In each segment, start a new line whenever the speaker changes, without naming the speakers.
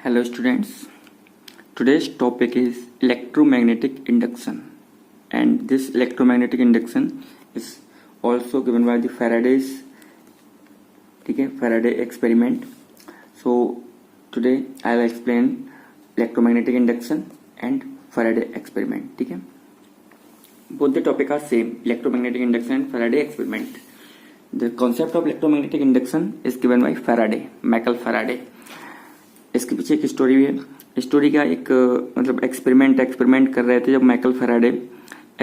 Hello students, today's topic is electromagnetic induction, and this electromagnetic induction is also given by the Faraday's Faraday experiment. So today I will explain electromagnetic induction and Faraday experiment. Both the topic are same, electromagnetic induction and Faraday experiment. The concept of electromagnetic induction is given by Faraday, Michael Faraday. इसके पीछे एक story भी है। Story का एक मतलब experiment कर रहे थे जब माइकल फैराडे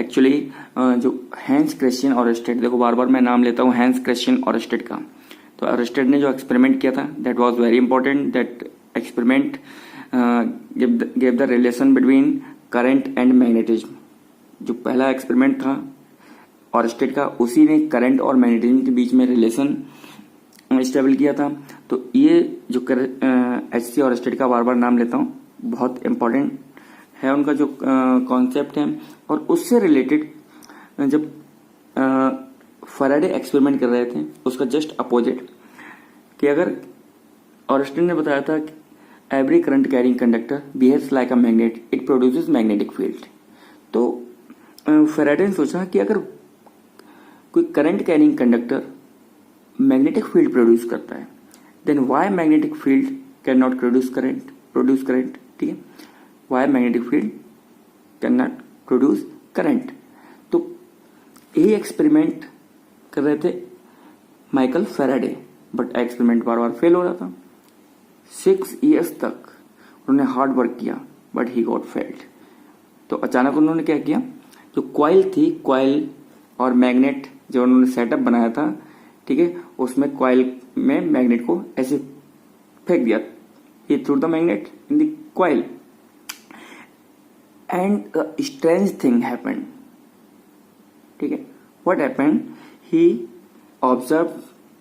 एक्चुअली जो हैंस क्रिश्चियन ऑरस्टेड, देखो बार बार मैं नाम लेता हूँ हैंस क्रिश्चियन ऑरस्टेड का। तो ऑरस्टेड ने जो एक्सपेरिमेंट किया था that was very important. That experiment give the relation between current and magnetism. जो पहला एक्सपेरिमेंट था ऑरस्टेड का, उसी ने करंट और मैग्नेटिज्म के बीच में रिलेशन स्टेबल किया था। तो ये जो एच.सी. ऑरस्टेड का बार बार नाम लेता हूँ, बहुत इंपॉर्टेंट है उनका जो कॉन्सेप्ट है। और उससे रिलेटेड जब फैराडे एक्सपेरिमेंट कर रहे थे उसका जस्ट अपोजिट कि अगर ऑरस्टेड ने बताया था कि every current carrying conductor behaves like a magnet, it produces magnetic field. तो फैराडे ने सोचा कि अगर कोई current carrying conductor magnetic field produce करता है, then why magnetic field can not produce current. ठीक है, why magnetic field can not produce current. तो यही एक्सपेरिमेंट कर रहे थे माइकल फैराडे, बट एक्सपेरिमेंट बार बार फेल हो रहा था। 6 years तक उन्होंने हार्ड वर्क किया बट ही गॉट फेल्ड। तो अचानक उन्होंने क्या किया, जो कॉइल थी, कॉइल और मैग्नेट जो उन्होंने सेटअप बनाया था, ठीक है, उसमें कॉइल में मैग्नेट को ऐसे फेंक दिया। He through the magnet in the coil and a strange thing happened. ठीक है, what happened, he observe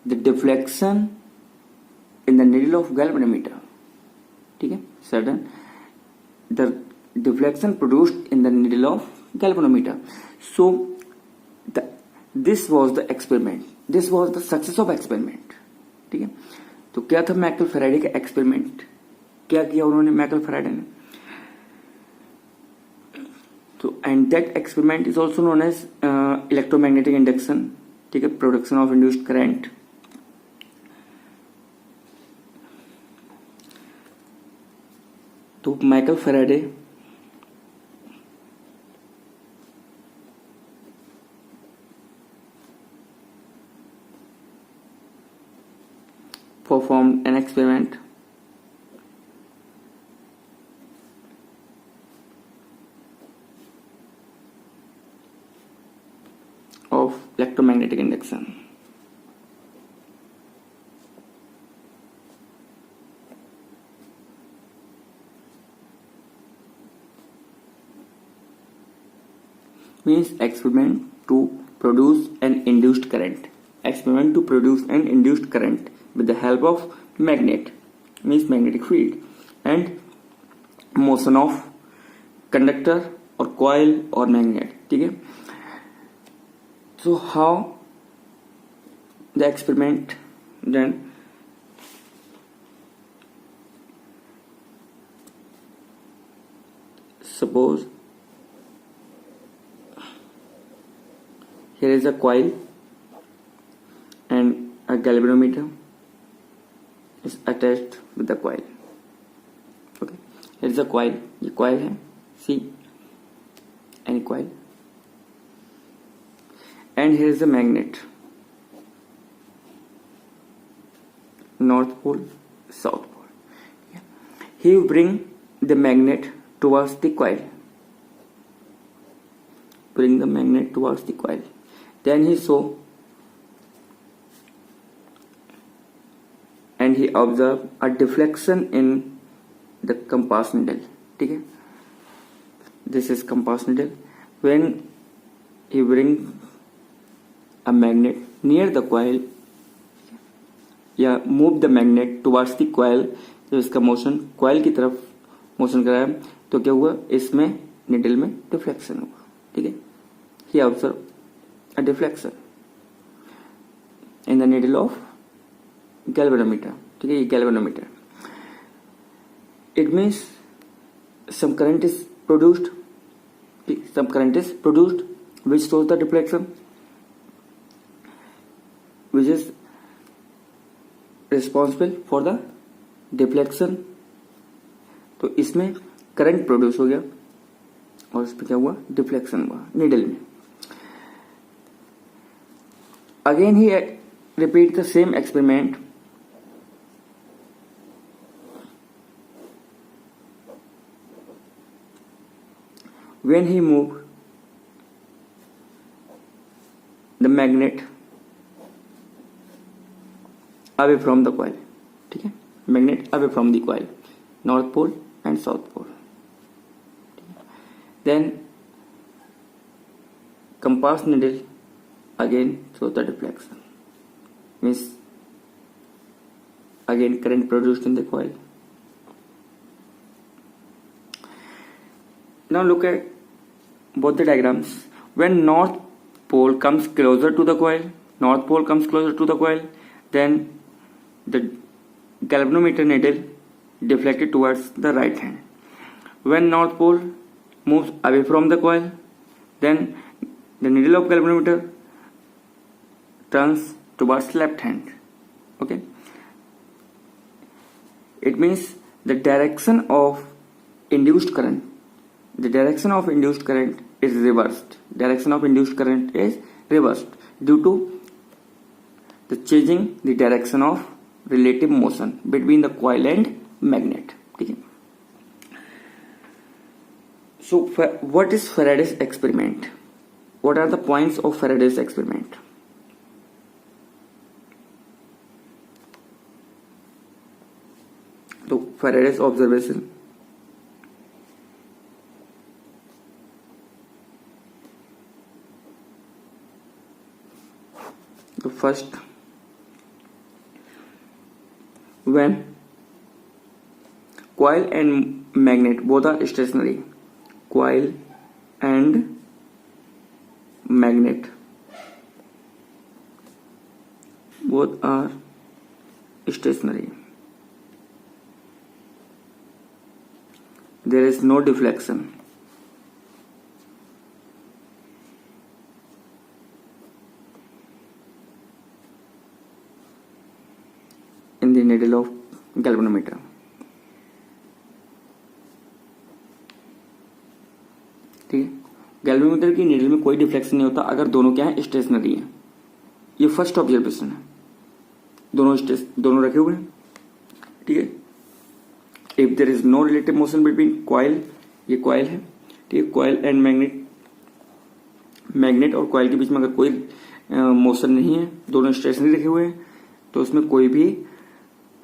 the deflection in the needle of galvanometer. ठीक है, sudden the deflection produced in the needle of galvanometer. So this was the experiment, this was the success of experiment. ठीक है, तो क्या था Michael Faraday का experiment, क्या किया उन्होंने माइकल फैराडे ने। तो and that experiment is also known as electromagnetic induction. ठीक है, प्रोडक्शन ऑफ इंड्यूस्ड करंट। तो Michael Faraday performed an experiment of electromagnetic induction. Means experiment to produce an induced current. Experiment to produce an induced current with the help of magnet, means magnetic field, and motion of conductor or coil or magnet. ठीक है, so how the experiment then, suppose here is a coil and a galvanometer is attached with the coil. Okay, here is a coil, ये coil है, see any coil, and here is a magnet, north pole, south pole. Yeah. He will bring the magnet towards the coil, bring the magnet towards the coil, then he saw and he observed a deflection in the compass needle. ठीक है, this is compass needle. When he bring a magnet near the coil या move the magnet towards the coil, जब इसका motion coil की तरफ motion कराया तो क्या हुआ, इसमें निडल में डिफ्लेक्शन हुआ। ठीक है, he observed a deflection in the needle of galvanometer. ठीक है, ये galvanometer. When he bring the magnet towards the coil, क्या हुआ, इसमें निडल में डिफ्लेक्शन हुआ। ठीक है, he observed a deflection in the needle of galvanometer. ठीक है, ये galvanometer. And the needle of It means some current is produced, which shows the deflection, which is responsible for the deflection. तो इसमें current produce हो गया और इसमें क्या हुआ, डिफ्लेक्शन हुआ नीडल में. Again he repeat the same experiment. When he moved the magnet away from the coil, ठीक है, magnet away from the coil, north pole and south pole. Then compass needle again shows the deflection, means again current produced in the coil. Now look at both the diagrams. When north pole comes closer to the coil, then the galvanometer needle deflected towards the right hand. When north pole moves away from the coil, then the needle of galvanometer turns towards left hand. Okay. It means the direction of induced current is reversed. Due to the changing the direction of relative motion between the coil and magnet. Okay. So what is Faraday's experiment? What are the points of Faraday's experiment? So Faraday's observation. So first, when coil and magnet both are stationary, coil and magnet both are stationary, there is no deflection. In the needle of galvanometer. ठीक है, galvanometer की needle में कोई deflection नहीं होता अगर दोनों क्या है, स्टेशनरी है. ये फर्स्ट ऑब्जर्वेशन है. दोनों रखे हुए हैं. ठीक है. If there is no relative motion between coil, ये कॉइल है. ठीक है, कॉइल एंड मैग्नेट और कॉइल के बीच में अगर कोई मोशन नहीं है, दोनों स्टेशनरी रखे हुए हैं, तो उसमें कोई भी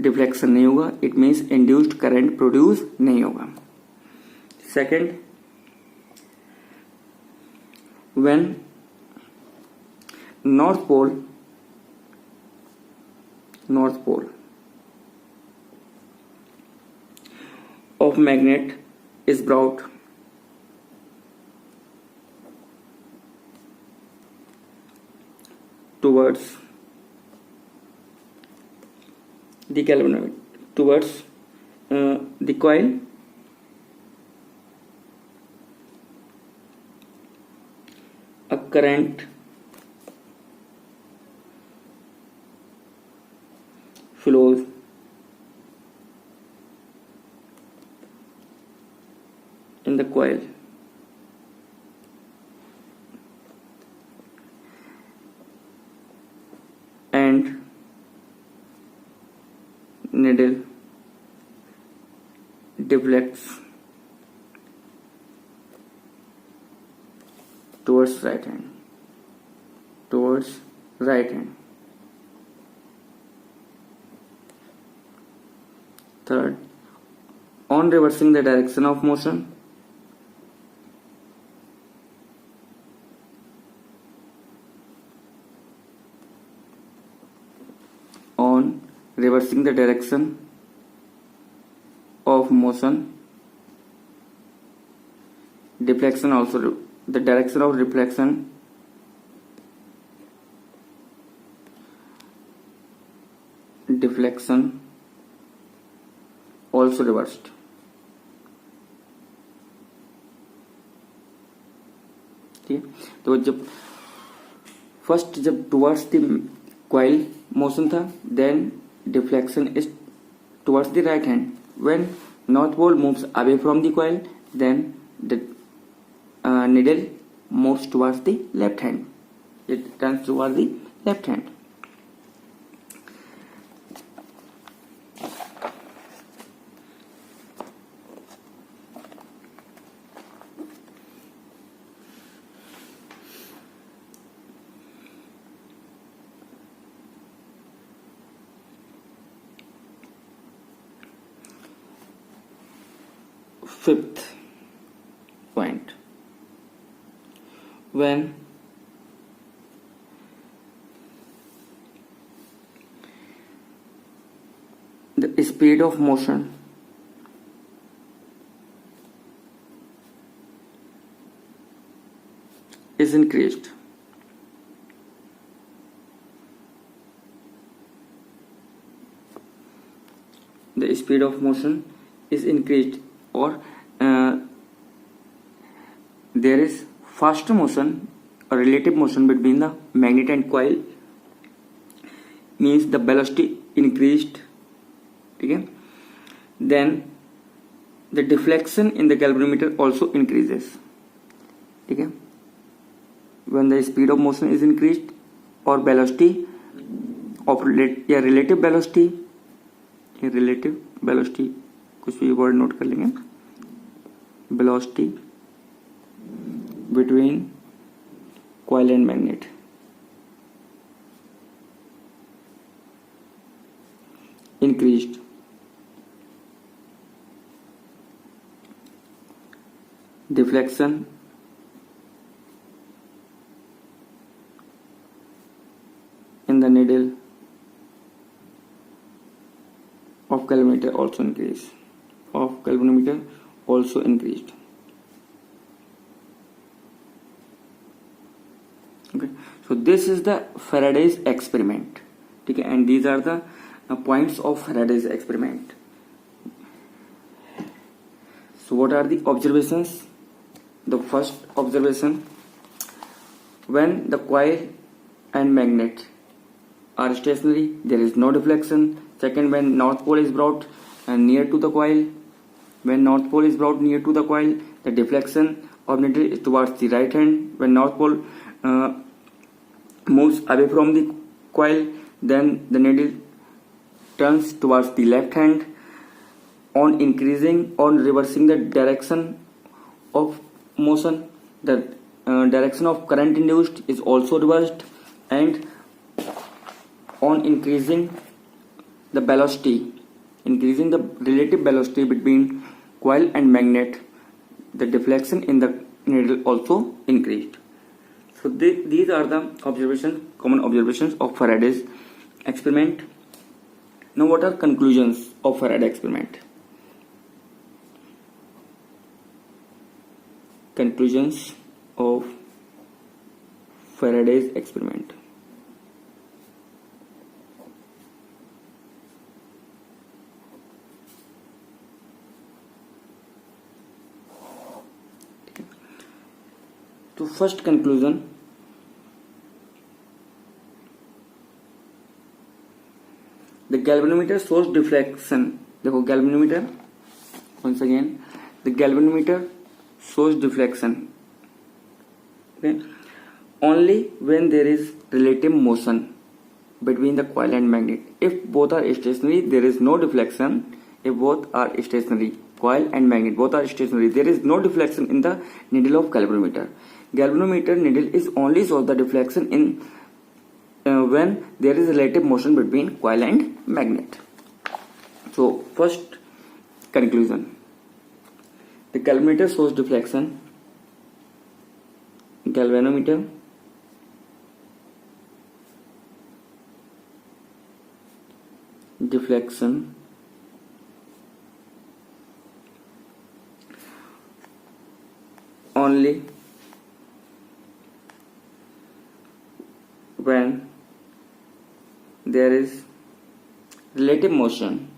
डिफ्लेक्शन नहीं होगा. It means induced current produce नहीं होगा. Second, when north pole of magnet is brought towards the galvanometer, towards the coil, a current flows in the coil and needle deflects towards right hand. Third, on reversing the direction of motion, deflection also, the direction of reflection also reversed. ठीक है। तो जब first जब towards the coil motion था, then deflection is towards the right hand. When north pole moves away from the coil, then the needle moves towards the left hand. It turns towards the left hand. Fifth point, when the speed of motion is increased, the speed of motion is increased, or there is faster motion or relative motion between the magnet and coil, means the velocity increased. Okay, then the deflection in the galvanometer also increases. Okay, when the speed of motion is increased or velocity of relative velocity कुछ भी word note कर लेंगे, velocity between coil and magnet increased, deflection in the needle of galvanometer also increased. Okay, so this is the Faraday's experiment. Okay, and these are the points of Faraday's experiment. So what are the observations? The first observation, when the coil and magnet are stationary, there is no deflection. Second, when north pole is brought near to the coil, the deflection of needle is towards the right hand. When north pole moves away from the coil, then the needle turns towards the left hand. On reversing the direction of motion, the direction of current induced is also reversed, and on increasing the relative velocity between coil and magnet, the deflection in the needle also increased. So these are the common observations of Faraday's experiment. Now what are conclusions of Faraday experiment? Conclusions of Faraday's experiment. To first conclusion, the galvanometer shows deflection. देखो galvanometer, once again, the galvanometer shows deflection, okay, only when there is relative motion between the coil and magnet. If both are stationary, there is no deflection. If both are stationary, coil and magnet both are stationary, there is no deflection in the needle of galvanometer. Galvanometer needle is only shows the deflection in when there is relative motion between coil and magnet. So first conclusion, the galvanometer shows deflection. Galvanometer deflection only when there is relative motion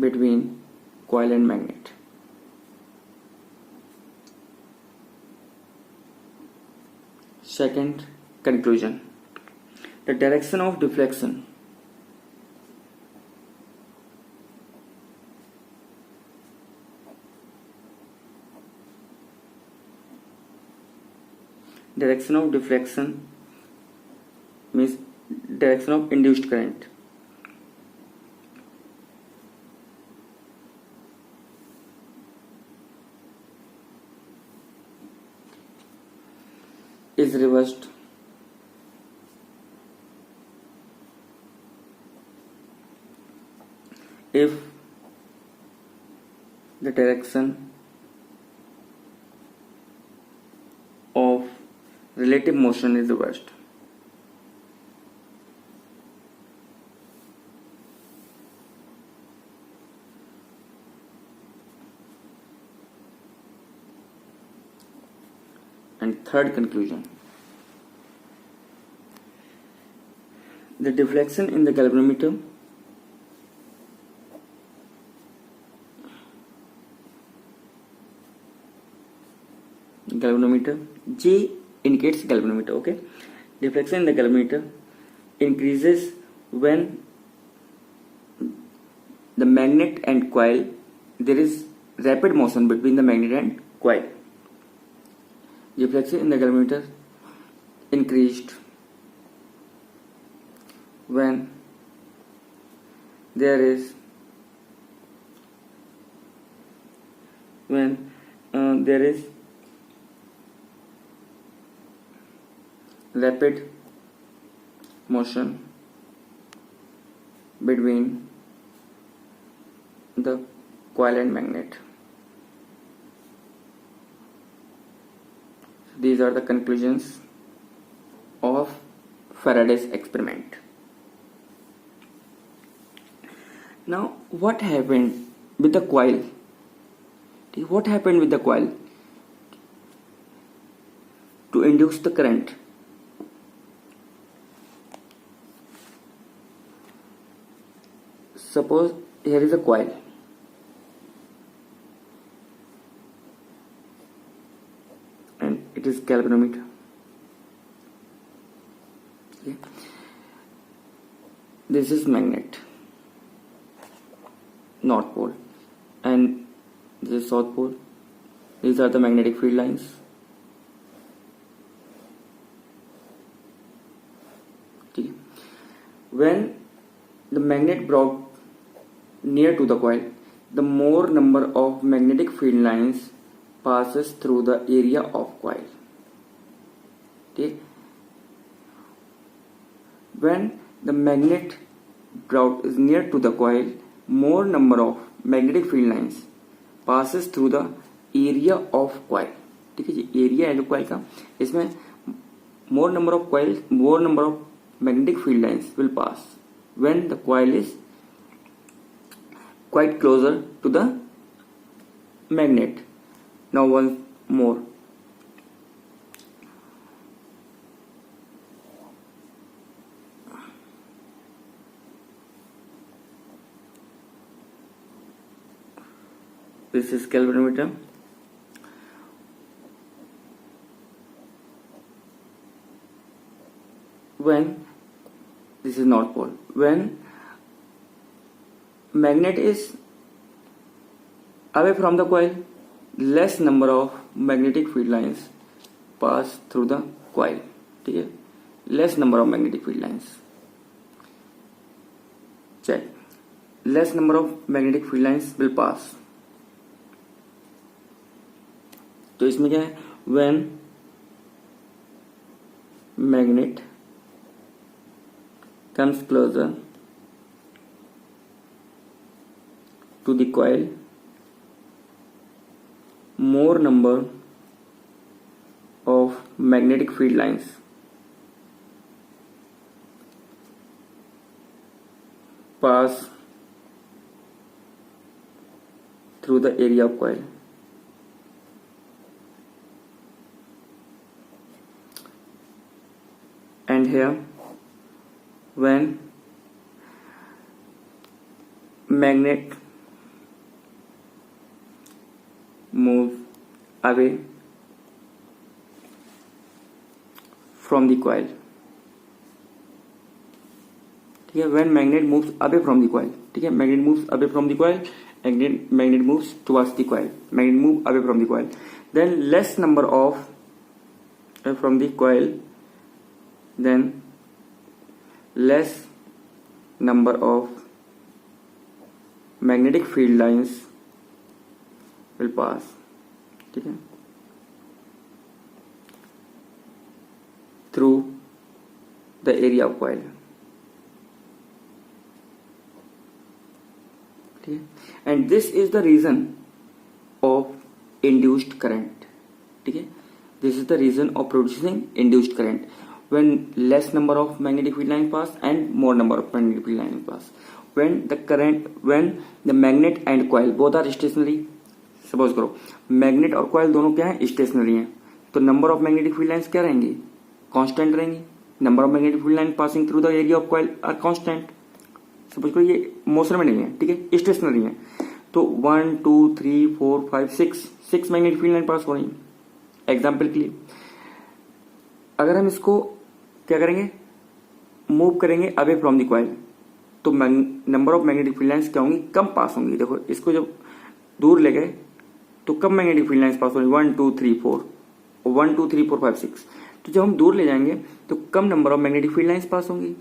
between coil and magnet. Second conclusion, the direction of deflection means direction of induced current. Is reversed if the direction of relative motion is reversed. And third conclusion, the deflection in the galvanometer G indicates galvanometer. Okay, deflection in the galvanometer increases when the magnet and coil, there is rapid motion between the magnet and coil. Deflection in the galvanometer increased when there is rapid motion between the coil and magnet. These are the conclusions of Faraday's experiment. Now, what happened with the coil? What happened with the coil to induce the current? Suppose here is a coil. And it is galvanometer. Okay. This is magnet, north pole, and this is south pole. These are the magnetic field lines. Okay. When the magnet brought near to the coil, the more number of magnetic field lines passes through the area of coil. Okay. When the magnet brought is near to the coil, more number of magnetic field lines passes through the area of coil. ठीक है जी, area है coil का, इसमें more number of magnetic field lines will pass when the coil is quite closer to the magnet. Now one more. This is galvanometer. When this is north pole, when magnet is away from the coil, less number of magnetic field lines pass through the coil. ठीक है, less number of magnetic field lines. Check. Less number of magnetic field lines will pass. तो इसमें क्या है, when magnet comes closer to the coil, more number of magnetic field lines pass through the area of coil. And here, when magnet moves away from the coil. ठीक है, when magnet moves away from the coil. ठीक है, magnet moves away from the coil, magnet moves towards the coil, magnet move away from the coil, then less number of from the coil, then less number of magnetic field lines will pass. ठीक है, through the area of coil. ठीक है, and this is the reason of induced current. ठीक है, this is the reason of producing induced current when less number of magnetic field lines pass and more number of magnetic field lines pass. When the magnet and coil both are stationary. Suppose करो magnet और coil दोनों क्या है, stationary हैं, तो number of magnetic field lines क्या रहेंगी, constant रहेंगी. Number of magnetic field line passing through the area of coil are constant. Suppose करो ये मोशन में नहीं है, ठीक है, स्टेशनरी है, तो 1 2 3 4 5 6 मैग्नेटिक फील्ड लाइन पास हो रही है. एग्जाम्पल के लिए अगर हम इसको क्या करेंगे, मूव करेंगे अवे फ्रॉम द कॉइल, तो number of magnetic field lines क्या होंगी, कम पास होंगी. देखो इसको जब दूर ले गए तो कम मैग्नेटिक फील्ड लाइंस पास होंगी, 1 2 3 4 1 2 3 4 5 6. तो जब हम दूर ले जाएंगे तो कम number of magnetic field lines pass होंगी.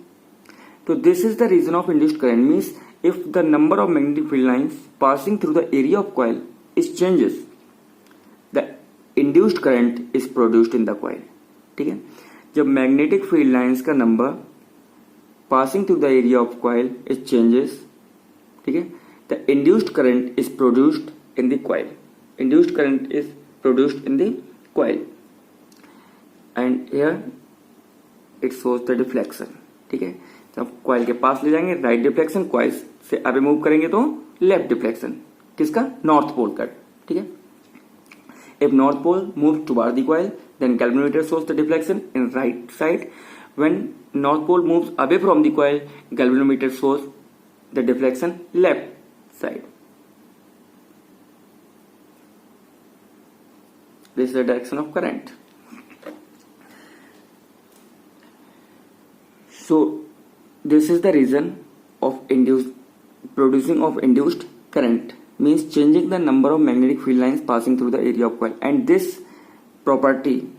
तो this is the reason of induced current, means if the number of magnetic field lines passing through the area of coil is changes, the induced current is produced in the coil. ठीक है, जब magnetic field lines का number passing through the area of coil is changes, ठीक है, the induced current is produced in the coil. Induced current is produced in the coil, and here it shows the deflection. ठीक है, जब coil के पास ले जाएंगे right deflection, coil से आगे मूव करेंगे तो लेफ्ट डिफ्लेक्शन. किसका, नॉर्थ पोल का. ठीक है, if north pole moves toward the coil, then galvanometer shows the deflection in right side. When north pole moves away from the coil, galvanometer shows the deflection left side. This is the direction of current. So this is the reason of producing of induced current, means changing the number of magnetic field lines passing through the area of coil. And this property,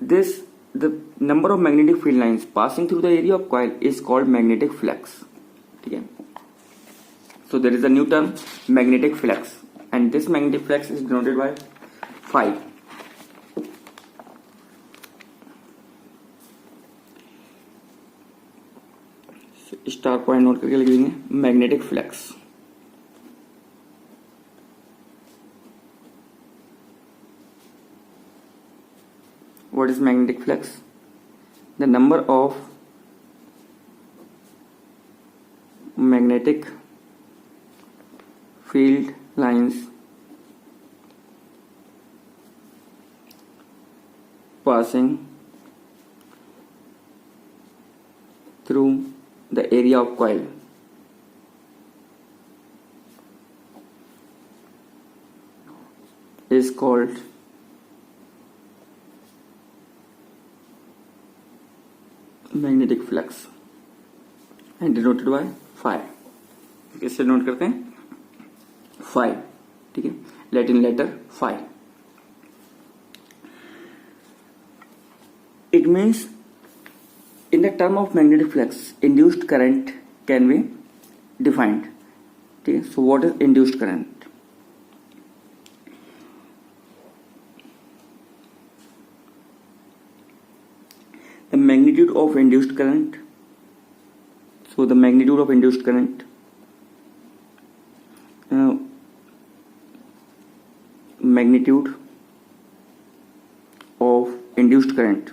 the number of magnetic field lines passing through the area of coil is called magnetic flux. ठीक है, so there is a new term, magnetic flux, and this magnetic flux is denoted by phi. Star point note करके लिख देंगे magnetic flux. What is magnetic flux? The number of magnetic field lines passing through the area of coil is called magnetic flux and denoted by phi. किससे note करते हैं, phi. ठीक है, Latin letter phi. It means in the term of magnetic flux, induced current can be defined. Okay, so what is induced current? The magnitude of induced current. So the magnitude of induced current, magnitude of induced current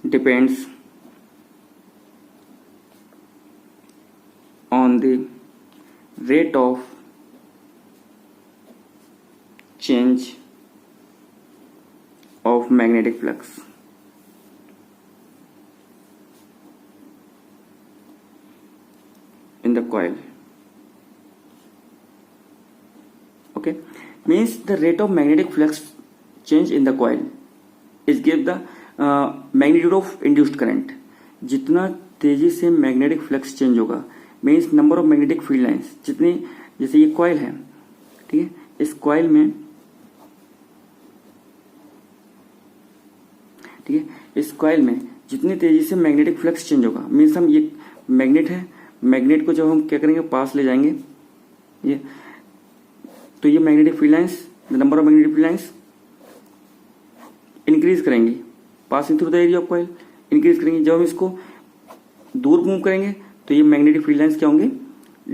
depends on the rate of change of magnetic flux. the coil. Okay, means the rate of magnetic flux change in the coil is give the magnitude of induced current. जितना तेजी से magnetic flux change होगा means number of magnetic field lines जितनी, जैसे ये coil है, ठीक है, इस कॉइल में, ठीक है, इस कॉइल में जितनी तेजी से मैग्नेटिक फ्लक्स चेंज होगा मीन्स हम ये मैग्नेट है, मैग्नेट को जब हम क्या करेंगे पास ले जाएंगे ये, तो ये magnetic field lines, the number of magnetic field lines increase करेंगे passing through the area of coil, increase करेंगे। जब हम इसको दूर मूव करेंगे तो ये मैग्नेटिक फील्ड लाइंस क्या होंगे,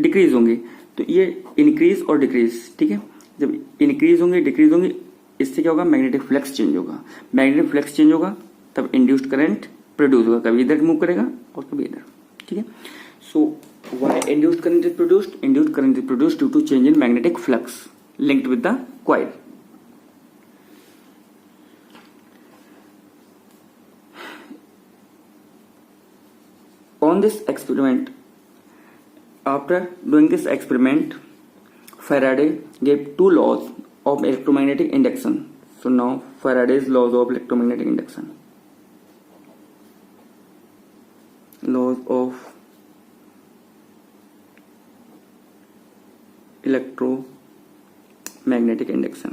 डिक्रीज होंगे। तो ये इंक्रीज और डिक्रीज, ठीक है, जब इंक्रीज होंगे डिक्रीज होंगे इससे क्या होगा, मैग्नेटिक फ्लक्स चेंज होगा। मैग्नेटिक फ्लक्स चेंज होगा तब इंड्यूस्ड करंट प्रोड्यूस होगा, कभी इधर मूव करेगा और कभी इधर, ठीक है। So why induced current is produced, induced current is produced due to change in magnetic flux linked with the coil. On this experiment, after doing this experiment, Faraday gave two laws of electromagnetic induction. So now Faraday's laws of electromagnetic induction. Laws of electromagnetic induction.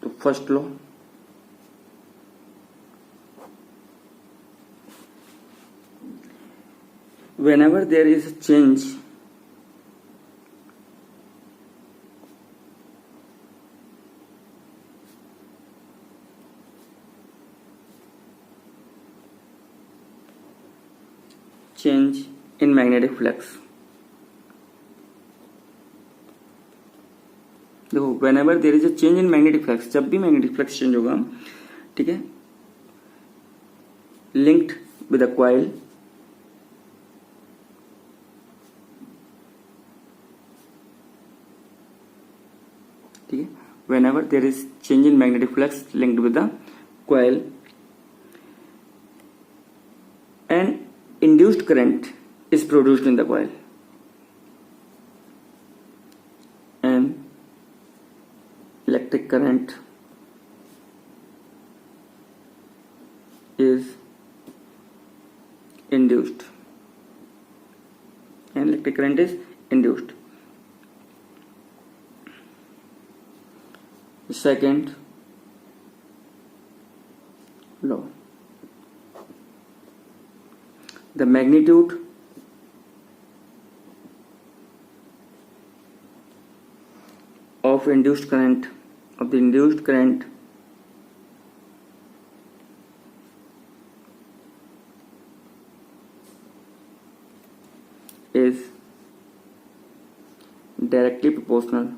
तो first law, whenever there is a change in magnetic flux, देखो whenever there is a change in magnetic flux, जब भी magnetic flux change होगा, ठीक है, linked with a coil, ठीक है, whenever there is change in magnetic flux linked with the coil and induced current is produced in the coil, and electric current is induced, and electric current is induced. The second law, the magnitude of induced current, of the induced current is directly proportional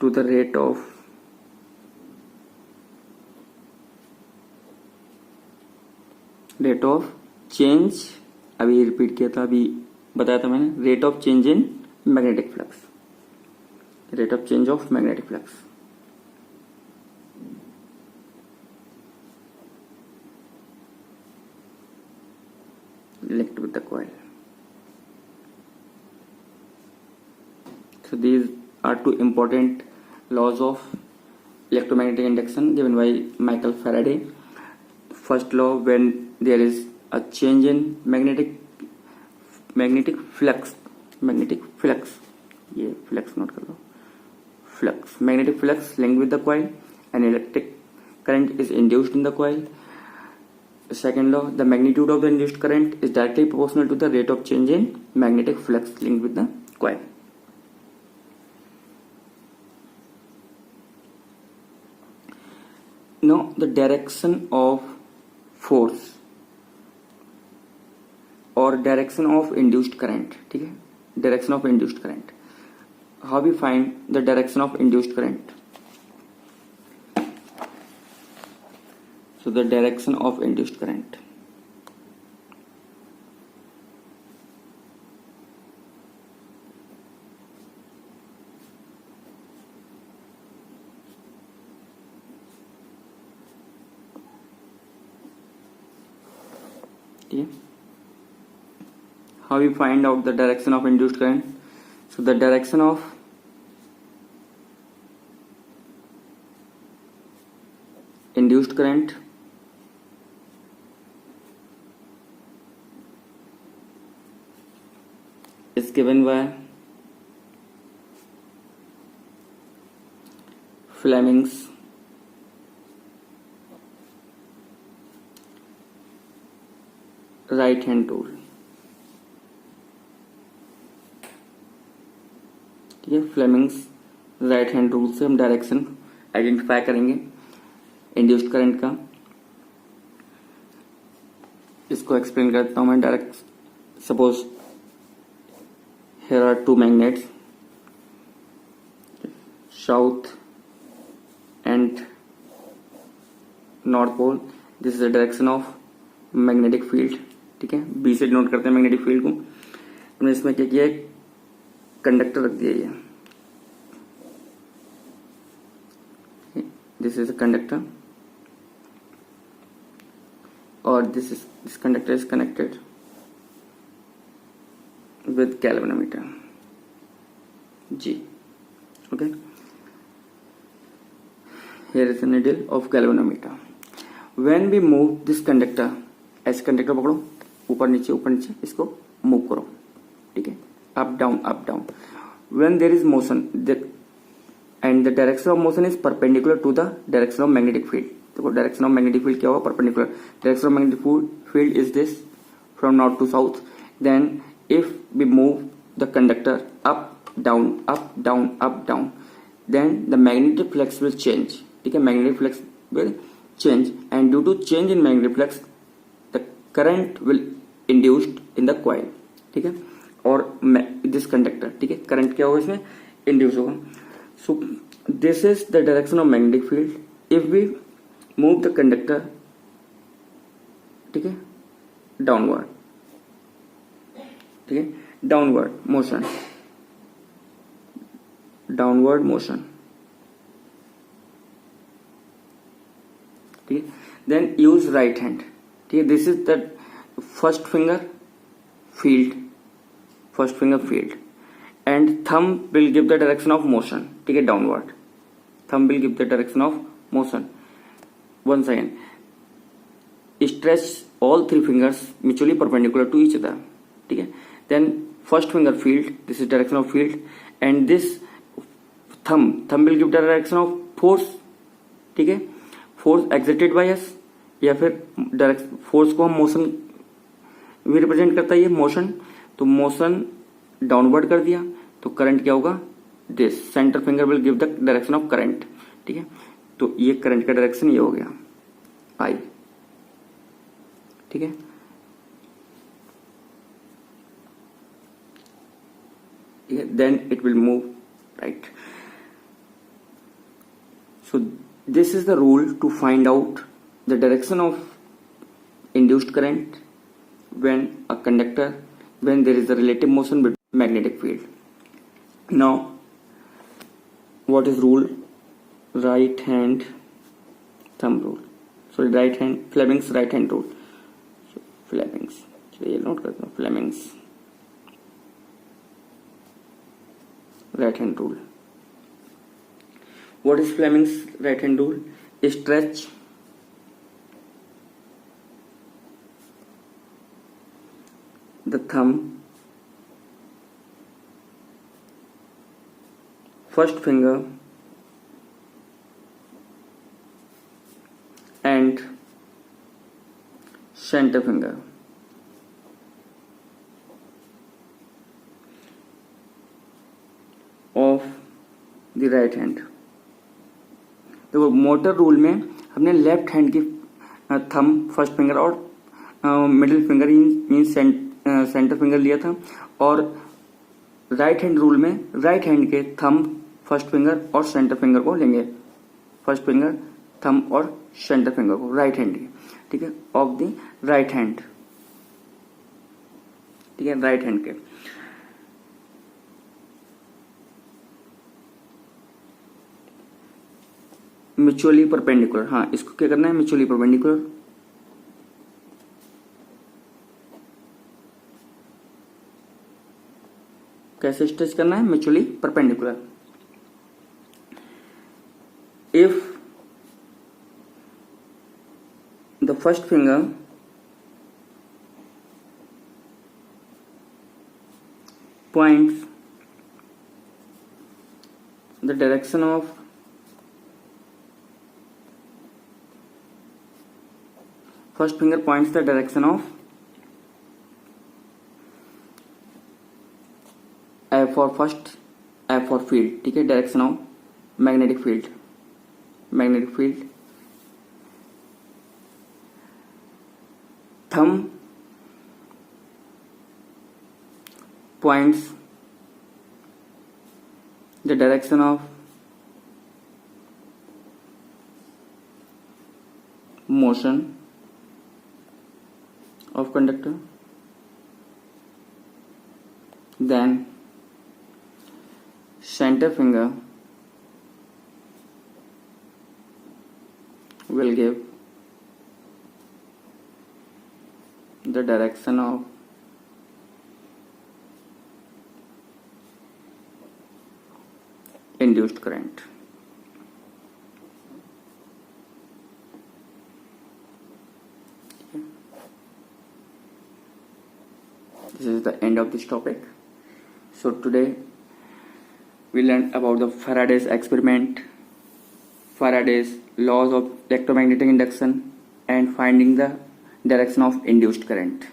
to the rate of change, अभी repeat किया था, अभी बताया था मैंने, rate of change in magnetic flux, rate of change of magnetic flux. linked with the coil. So these are two important laws of electromagnetic induction given by Michael Faraday. First law, when there is a change in magnetic flux, ये flux note कर लो, flux, magnetic flux linked with the coil and electric current is induced in the coil. Second law, the magnitude of the induced current is directly proportional to the rate of change in magnetic flux linked with the coil. Now the direction of force or direction of induced current, ठीक है, direction of induced current. How we find the direction of induced current? So the direction of induced current. ठीक है. How we find out the direction of induced current? So the direction of induced current is given by Fleming's right hand rule. ठीक है, Fleming's right hand rule से हम direction identify करेंगे induced current का. इसको explain करता हूं मैं direct. Suppose here are two magnets, south and north pole. This is the direction of magnetic field. ठीक है, बी से डिनोट करते हैं मैग्नेटिक फील्ड को. हमने इसमें क्या किया, कंडक्टर रख दिया. ये दिस इज अ कंडक्टर और this conductor is connected with galvanometer G. Okay, here is the needle of galvanometer. When we move this conductor, ऐसे कंडक्टर पकड़ो, ऊपर नीचे इसको मूव करो. ठीक है, up down. When there is motion and the direction of motion is perpendicular to the direction of magnetic field. देखो direction of magnetic field क्या होगा, perpendicular. Direction of magnetic field is this, from north to south. Then if we move the conductor up down, then the magnetic flux will change. ठीक है, magnetic flux will change, and due to change in magnetic flux the current will induced in the coil. ठीक है, और this conductor. ठीक है, current क्या होगा, इसमें इंड्यूस होगा. So this is the direction of magnetic field if we move the conductor. ठीक है, डाउनवर्ड. ठीक है, डाउनवर्ड मोशन. ठीक है, देन यूज राइट हैंड. ठीक है, this is the first finger field and thumb will give the direction of motion. ठीक है, downward. Thumb will give the direction of motion. Once again, stretch all three fingers mutually perpendicular to each other. ठीक है, then first finger field, this is direction of field, and this thumb will give the direction of force. ठीक है, force exerted by us, या फिर force को हम motion भी represent करता है ये मोशन. तो मोशन डाउनवर्ड कर दिया तो करंट क्या होगा, this centre finger will give the direction of current. ठीक है, तो ये करंट का डायरेक्शन ये हो गया I. ठीक है, then it will move right. So this is the rule to find out the direction of induced current when there is a relative motion between magnetic field. Now what is rule? Right hand thumb rule. Sorry, Fleming's right hand rule. So Fleming's, चलिए note करते हैं, Fleming's right hand rule. What is Fleming's right hand rule? Stretch the thumb, first finger and center finger of the right hand. तो motor rule में हमने left hand की thumb, first finger और middle finger mean centre finger लिया था, और right hand rule में right hand के थंब, फर्स्ट फिंगर और सेंटर फिंगर को लेंगे. फर्स्ट फिंगर, थंब और सेंटर फिंगर को राइट हैंड के. ठीक है, ऑफ द राइट हैंड. ठीक है, राइट हैंड के. Mutually perpendicular. हाँ, इसको क्या करना है, म्यूचुअली परपेंडिकुलर. कैसे स्ट्रेच करना है, mutually perpendicular. If the first finger points the direction of F for first, F for field, ठीक है, direction of magnetic field, thumb points the direction of motion of conductor, then center finger will give the direction of induced current. This is the end of this topic. So today we learned about the Faraday's experiment, Faraday's laws of electromagnetic induction, and finding the direction of induced current.